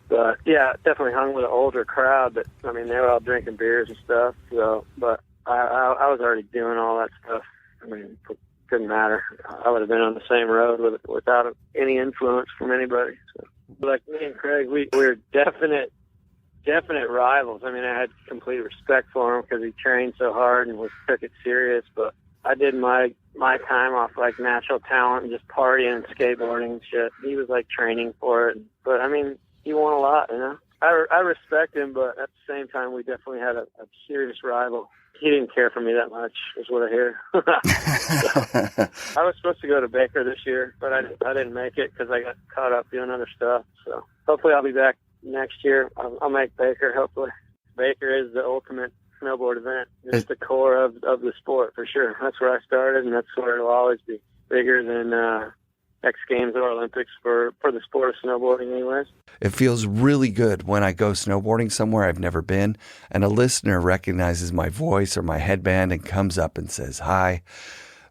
But, yeah, definitely hung with an older crowd, but, I mean, they were all drinking beers and stuff, so, but I was already doing all that stuff. I mean, it couldn't matter. I would have been on the same road without any influence from anybody. So, like me and Craig, we were definite rivals. I mean, I had complete respect for him because he trained so hard and took it serious, but I did my time off like natural talent and just partying and skateboarding and shit. He was like training for it. But, I mean, he won a lot, you know? I respect him, but at the same time, we definitely had a serious rival. He didn't care for me that much, is what I hear. I was supposed to go to Baker this year, but I didn't make it because I got caught up doing other stuff. So hopefully I'll be back next year. I'll make Baker, hopefully. Baker is the ultimate snowboard event. It's the core of the sport, for sure. That's where I started, and that's where it'll always be. Bigger than X Games or Olympics for the sport of snowboarding anyways. It feels really good when I go snowboarding somewhere I've never been and a listener recognizes my voice or my headband and comes up and says hi.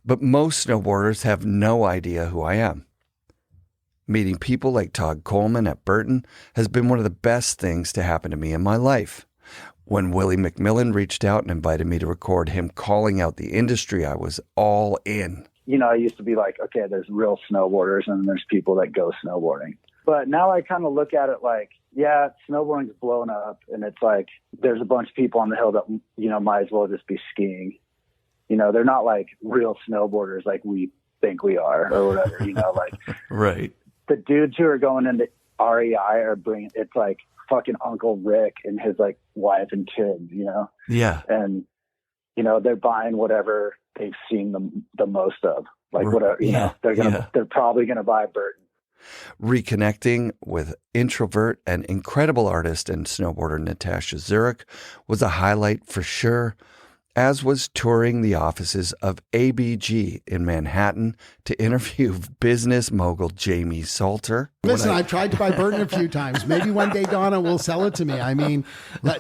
But most snowboarders have no idea who I am. Meeting people like Todd Coleman at Burton has been one of the best things to happen to me in my life. When Willie McMillan reached out and invited me to record him calling out the industry, I was all in. You know, I used to be like, okay, there's real snowboarders and there's people that go snowboarding. But now I kind of look at it like, yeah, snowboarding's blown up, and it's like there's a bunch of people on the hill that, you know, might as well just be skiing. You know, they're not like real snowboarders like we think we are or whatever, you know, like right. The dudes who are going into REI are bringing, it's like fucking Uncle Rick and his like wife and kids, you know? Yeah. And, you know, they're buying whatever they've seen the most of, like whatever, you know, they're probably going to buy Burton. Reconnecting with introvert and incredible artist and snowboarder Natasha Zurich was a highlight for sure, as was touring the offices of ABG in Manhattan to interview business mogul Jamie Salter. Listen, I've tried to buy Burton a few times. Maybe one day Donna will sell it to me. I mean,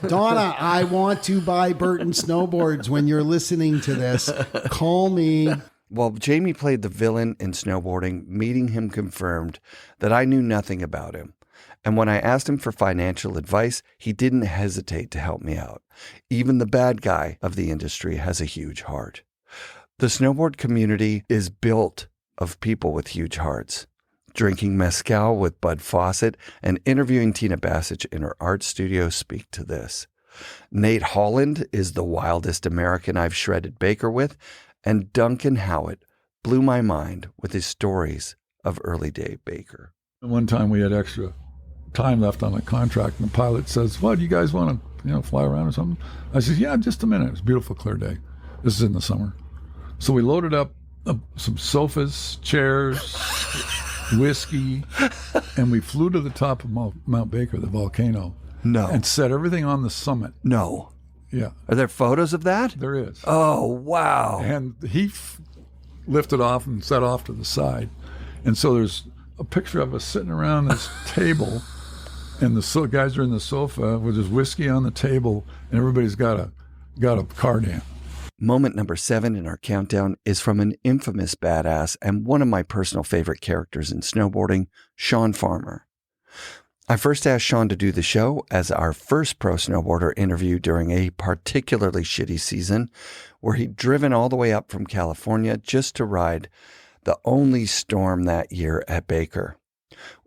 Donna, I want to buy Burton snowboards. When you're listening to this, call me. While Jamie played the villain in snowboarding, meeting him confirmed that I knew nothing about him. And when I asked him for financial advice, he didn't hesitate to help me out. Even the bad guy of the industry has a huge heart. The snowboard community is built of people with huge hearts. Drinking mezcal with Bud Fawcett and interviewing Tina Bassich in her art studio speak to this. Nate Holland is the wildest American I've shredded Baker with, and Duncan Howitt blew my mind with his stories of early day Baker. One time we had extra time left on the contract, and the pilot says, "What, do you guys want to, fly around or something?" I said, "Yeah, just a minute." It was a beautiful, clear day. This is in the summer. So we loaded up some sofas, chairs, whiskey, and we flew to the top of Mount Baker, the volcano. No. And set everything on the summit. No. Yeah. Are there photos of that? There is. Oh, wow. And he lifted off and set off to the side. And so there's a picture of us sitting around this table, and the guys are in the sofa with his whiskey on the table, and everybody's got a card in. Moment number 7 in our countdown is from an infamous badass and one of my personal favorite characters in snowboarding, Sean Farmer. I first asked Sean to do the show as our first pro snowboarder interview during a particularly shitty season where he'd driven all the way up from California just to ride the only storm that year at Baker.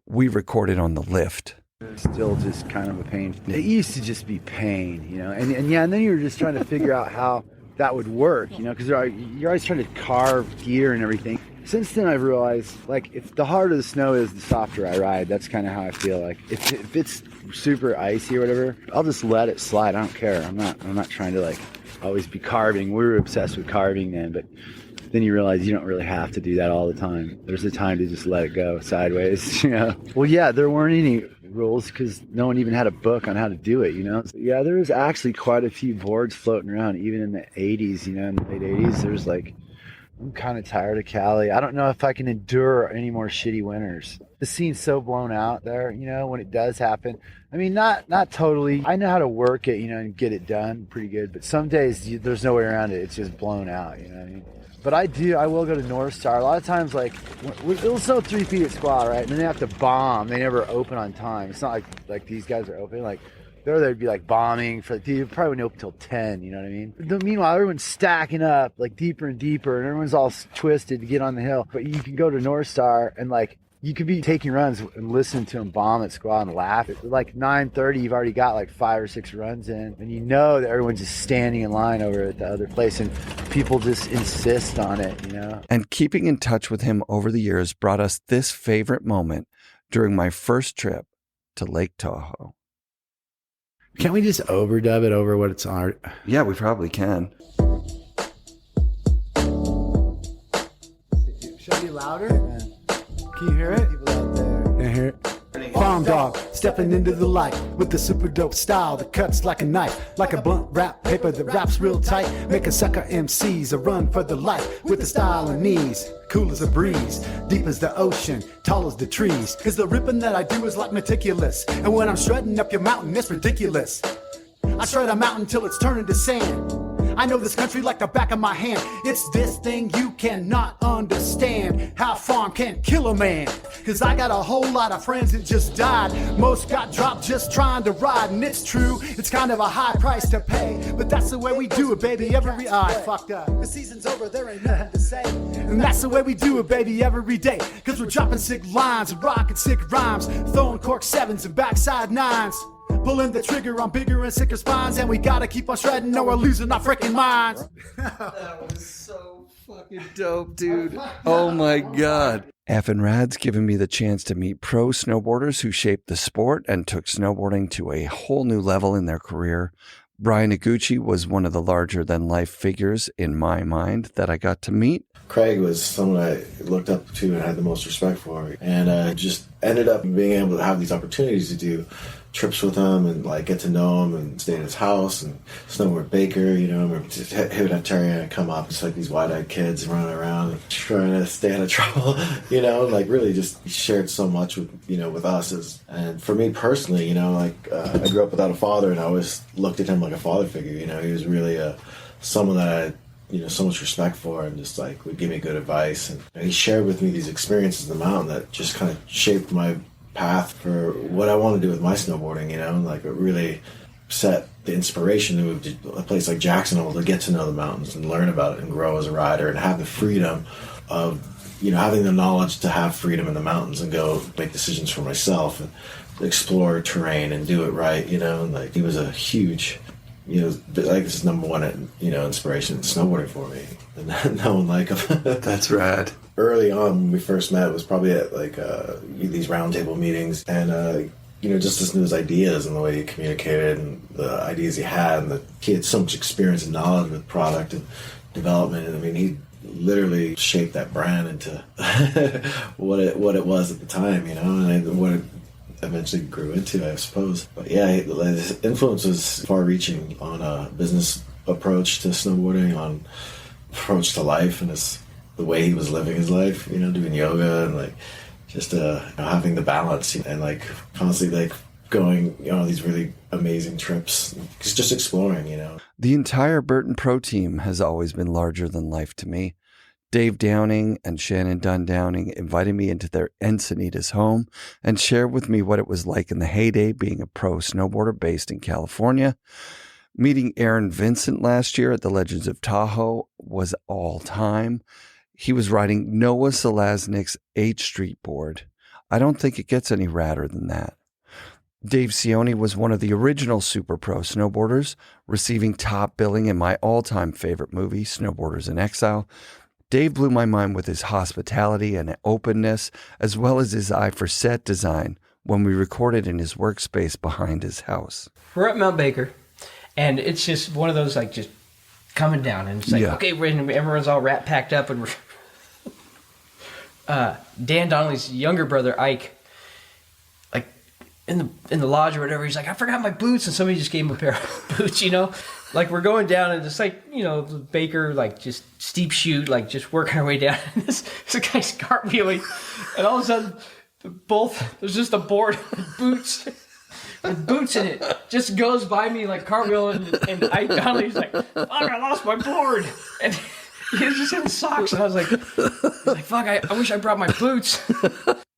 We recorded on the lift. Still just kind of a pain. It used to just be pain, and then you were just trying to figure out how that would work, because you're always trying to carve gear and everything. Since then, I've realized, if the harder the snow is, the softer I ride. That's kind of how I feel. If it's super icy or whatever, I'll just let it slide. I don't care. I'm not trying to always be carving. We were obsessed with carving then, but then you realize you don't really have to do that all the time. There's a time to just let it go sideways. Well, yeah, there weren't any rules because no one even had a book on how to do it. Yeah, there was actually quite a few boards floating around, even in the 80s. In the late 80s, there's I'm kind of tired of Cali. I don't know if I can endure any more shitty winters. The scene's so blown out there, when it does happen. I mean, not totally. I know how to work it, and get it done pretty good. But some days there's no way around it. It's just blown out, what I mean? But I will go to North Star. A lot of times, it'll snow 3 feet at Squaw, right? And then they have to bomb. They never open on time. It's not like these guys are open. They'd be bombing for you probably wouldn't open till 10, you know what I mean? But meanwhile, everyone's stacking up deeper and deeper, and everyone's all twisted to get on the hill. But you can go to North Star and you could be taking runs and listen to them bomb at Squaw and laugh. At 9:30, you've already got 5 or 6 runs in, and that everyone's just standing in line over at the other place, and people just insist on it, And keeping in touch with him over the years brought us this favorite moment during my first trip to Lake Tahoe. Can't we just overdub it over what it's on? Yeah, we probably can. Should I be louder? Can you hear it? People out there. Can you hear it? Farm dog, stepping into the light with the super dope style that cuts like a knife, like a blunt wrap paper that wraps real tight, making sucker MCs a run for the life with the style and knees. Cool as a breeze, deep as the ocean, tall as the trees. Cause the ripping that I do is meticulous, and when I'm shredding up your mountain, it's ridiculous. I shred a mountain till it's turning to sand. I know this country like the back of my hand. It's this thing you cannot understand, how farm can kill a man. Cause I got a whole lot of friends that just died. Most got dropped just trying to ride. And it's true, it's kind of a high price to pay, but that's the way we do it, baby, I fucked up. The season's over, there ain't nothing to say. And that's the way we do it, baby, every day. Cause we're dropping sick lines and rocking sick rhymes, throwing cork 7s and backside 9s. Pulling the trigger on bigger and sicker spines, and we gotta keep on shredding or we're losing our freaking minds. That was so fucking dope, dude. Oh my God. FNRad's given me the chance to meet pro snowboarders who shaped the sport and took snowboarding to a whole new level in their career. Brian Iguchi was one of the larger-than-life figures in my mind that I got to meet. Craig was someone I looked up to and had the most respect for, and just ended up being able to have these opportunities to do trips with him and get to know him and stay at his house and snowboard Baker. I remember he would have Terry and come up, just these wide-eyed kids running around and trying to stay out of trouble. Really just shared so much with us. And for me personally, I grew up without a father, and I always looked at him like a father figure. He was really someone that I had so much respect for, and just would give me good advice. And he shared with me these experiences in the mountain that just kind of shaped my path for what I want to do with my snowboarding, you know, like it really set the inspiration to move to a place like Jackson Hole to get to know the mountains and learn about it and grow as a rider and have the freedom of, you know, having the knowledge to have freedom in the mountains and go make decisions for myself and explore terrain and do it right, you know. And like he was a huge, you know, like this is number one, you know, inspiration in snowboarding for me. And no one like him. That's rad. Early on when we first met, it was probably at like these roundtable meetings, and you know, just listening to his ideas and the way he communicated and the ideas he had, and he had so much experience and knowledge with product and development. And I mean, he literally shaped that brand into what it was at the time, you know, and what it eventually grew into, I suppose. But yeah, his influence was far-reaching on a business approach to snowboarding, on approach to life, and the way he was living his life, you know, doing yoga and like just you know, having the balance and like constantly like going, you know, these really amazing trips, just exploring, you know. The entire Burton Pro team has always been larger than life to me. Dave Downing and Shannon Dunn Downing invited me into their Encinitas home and shared with me what it was like in the heyday being a pro snowboarder based in California. Meeting Aaron Vincent last year at the Legends of Tahoe was all time. He was riding Noah Selaznik's H Street board. I don't think it gets any radder than that. Dave Cioni was one of the original Super Pro snowboarders, receiving top billing in my all-time favorite movie, Snowboarders in Exile. Dave blew my mind with his hospitality and openness, as well as his eye for set design when we recorded in his workspace behind his house. We're at Mount Baker, and it's just one of those, like, just coming down, and it's like, okay, everyone's all rat packed up, and we're... Dan Donnelly's younger brother, Ike, like, in the lodge or whatever, he's like, I forgot my boots, and somebody just gave him a pair of boots, you know? Like, we're going down, and it's like, you know, the Baker, like, just steep chute, like, just working our way down, and this guy's cartwheeling, and all of a sudden, there's just a board with boots in it, just goes by me, like, cartwheeling, and Ike Donnelly's like, fuck, I lost my board, and he was just in socks, and I was like, fuck, I wish I brought my boots.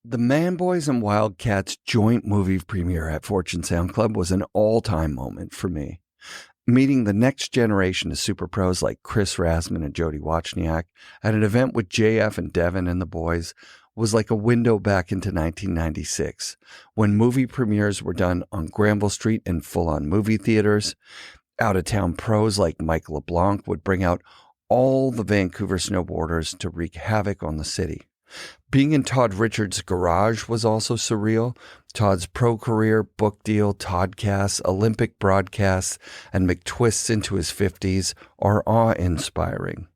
The Man Boys and Wildcats joint movie premiere at Fortune Sound Club was an all-time moment for me. Meeting the next generation of super pros like Chris Rasman and Jody Wozniak at an event with JF and Devin and the boys was like a window back into 1996, when movie premieres were done on Granville Street in full-on movie theaters. Out-of-town pros like Mike LeBlanc would bring out all the Vancouver snowboarders to wreak havoc on the city. Being in Todd Richards' garage was also surreal. Todd's pro career, book deal, Toddcasts, Olympic broadcasts, and McTwists into his 50s are awe-inspiring.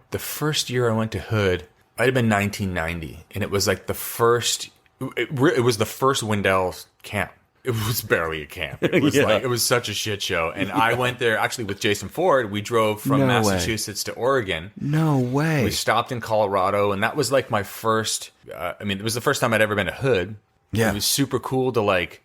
The first year I went to Hood, might have been 1990, and it was like the first, it was the first Wendell camp. It was barely a camp. It was like, it was such a shit show. And I went there actually with Jason Ford. We drove from Massachusetts to Oregon. No way. We stopped in Colorado, and that was like my first, it was the first time I'd ever been to Hood. Yeah. It was super cool to like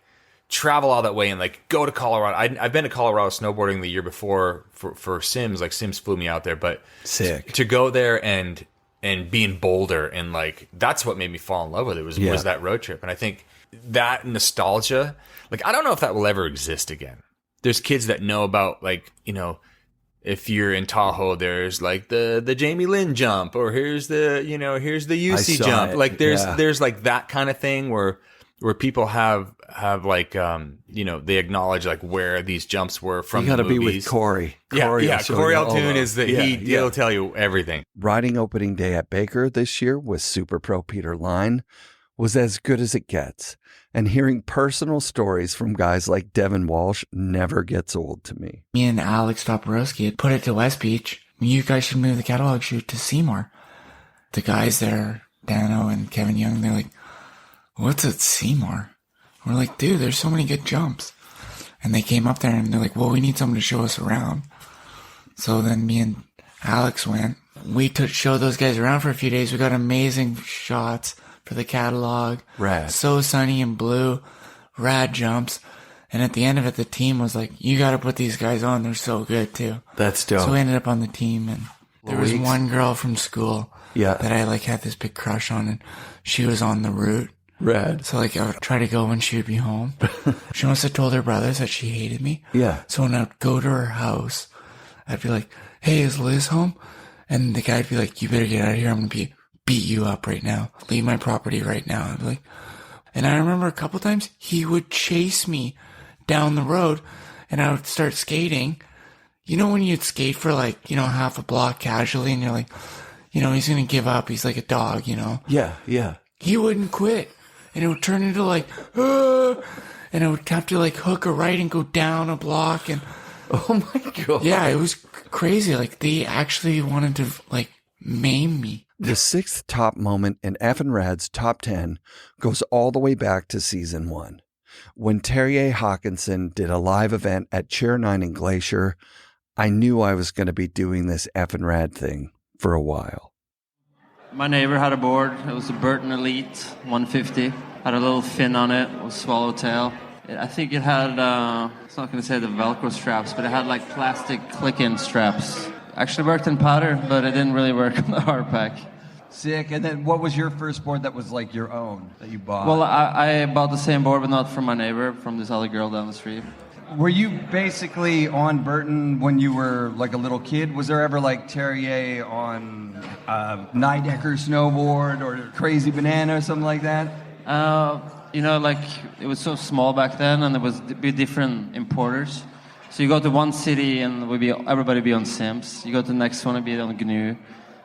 travel all that way and like go to Colorado. I've been to Colorado snowboarding the year before for Sims. Like Sims flew me out there, but sick to go there and be in Boulder, and like that's what made me fall in love with it was that road trip. And I think that nostalgia, like I don't know if that will ever exist again. There's kids that know about, like, you know, if you're in Tahoe, there's like the Jamie Lynn jump, or here's the UC jump. Like there's like that kind of thing where people have like you know, they acknowledge like where these jumps were from. You got to be with Corey. Corey Altoon is he'll tell you everything. Riding opening day at Baker this year with Super Pro Peter Line was as good as it gets, and hearing personal stories from guys like Devin Walsh never gets old to me. Me and Alex Toporowski had put it to West Beach. You guys should move the catalog shoot to Seymour. The guys there, Dano and Kevin Young, they're like, what's at Seymour? We're like, dude, there's so many good jumps. And they came up there and they're like, well, we need someone to show us around. So then me and Alex went. We showed those guys around for a few days. We got amazing shots for the catalog. Rad. So sunny and blue. Rad jumps. And at the end of it, the team was like, you got to put these guys on. They're so good, too. That's dope. So we ended up on the team, and there was one girl from school that I like had this big crush on, and she was on the route. Rad. So like I would try to go when she would be home. She must have told her brothers that she hated me. Yeah. So when I would go to her house, I'd be like, "Hey, is Liz home?" And the guy'd be like, "You better get out of here. I'm going to beat you up right now. Leave my property right now." I'd be like, and I remember a couple times he would chase me down the road and I would start skating. You know when you'd skate for like, half a block casually and you're like, he's going to give up. He's like a dog, Yeah, yeah. He wouldn't quit. And it would turn into like, and I would have to like hook a right and go down a block. And oh my God. Yeah, it was crazy. Like they actually wanted to like maim me. The sixth top moment in FNRad's top 10 goes all the way back to season 1. When Terje Hawkinson did a live event at Chair 9 in Glacier, I knew I was going to be doing this FNRad thing for a while. My neighbor had a board. It was a Burton Elite 150. Had a little fin on it. It was swallowtail. I think it had, it's not going to say the Velcro straps, but it had like plastic click-in straps. Actually worked in powder, but it didn't really work on the hard pack. Sick. And then what was your first board that was like your own, that you bought? Well, I bought the same board, but not from my neighbor, from this other girl down the street. Were you basically on Burton when you were like a little kid? Was there ever like Terje on Nidecker snowboard or Crazy Banana or something like that? Like it was so small back then, and there was be different importers. So you go to one city and everybody be on Sims. You go to the next one and be on GNU,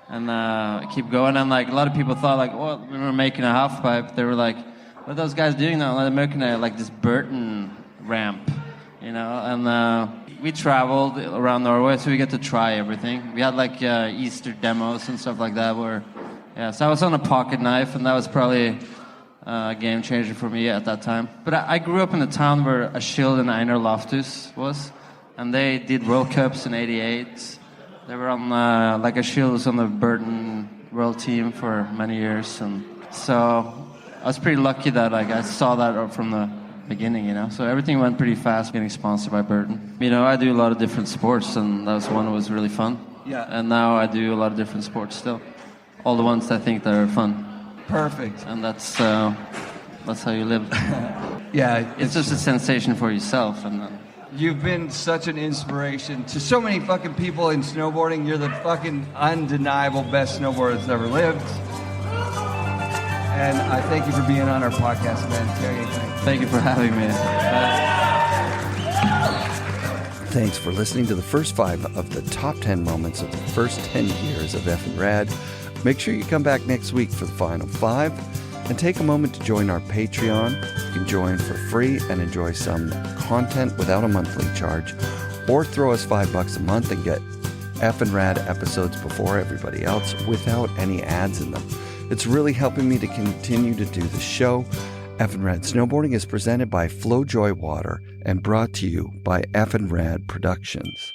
and keep going. And like a lot of people thought like, well, we were making a half pipe. They were like, what are those guys doing now? They're making like this Burton ramp, And we traveled around Norway, so we get to try everything. We had like Easter demos and stuff like that. So I was on a pocket knife, and that was probably a game changer for me at that time. But I grew up in a town where Ashild and Einar Loftus was, and they did World Cups in '88. They were on like Ashild was on the Burton World team for many years, and so I was pretty lucky that like I saw that from the beginning, So everything went pretty fast getting sponsored by Burton. I do a lot of different sports, and that was one that was really fun. Yeah. And now I do a lot of different sports still. All the ones I think that are fun. Perfect. And that's how you live. Yeah. It's just a sensation for yourself. And you've been such an inspiration to so many fucking people in snowboarding. You're the fucking undeniable best snowboarder that's ever lived. And I thank you for being on our podcast, man. Terje, thank you for having me. Thanks for listening to the first 5 of the top 10 moments of the first 10 years of FNRad. Make sure you come back next week for the final 5, and take a moment to join our Patreon. You can join for free and enjoy some content without a monthly charge, or throw us $5 a month and get FNRad episodes before everybody else without any ads in them. It's really helping me to continue to do the show. FNRad Snowboarding is presented by Flojoy Water and brought to you by FNRad Productions.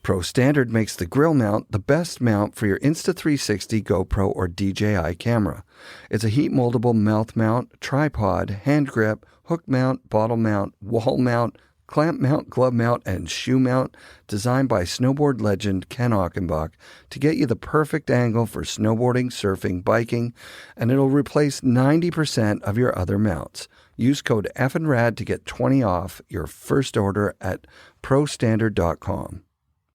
Pro Standard makes the grill mount the best mount for your Insta360, GoPro, or DJI camera. It's a heat-moldable mouth mount, tripod, hand grip, hook mount, bottle mount, wall mount, clamp mount, glove mount, and shoe mount, designed by snowboard legend Ken Achenbach to get you the perfect angle for snowboarding, surfing, biking, and it'll replace 90% of your other mounts. Use code FNRAD to get 20 off your first order at prostandard.com.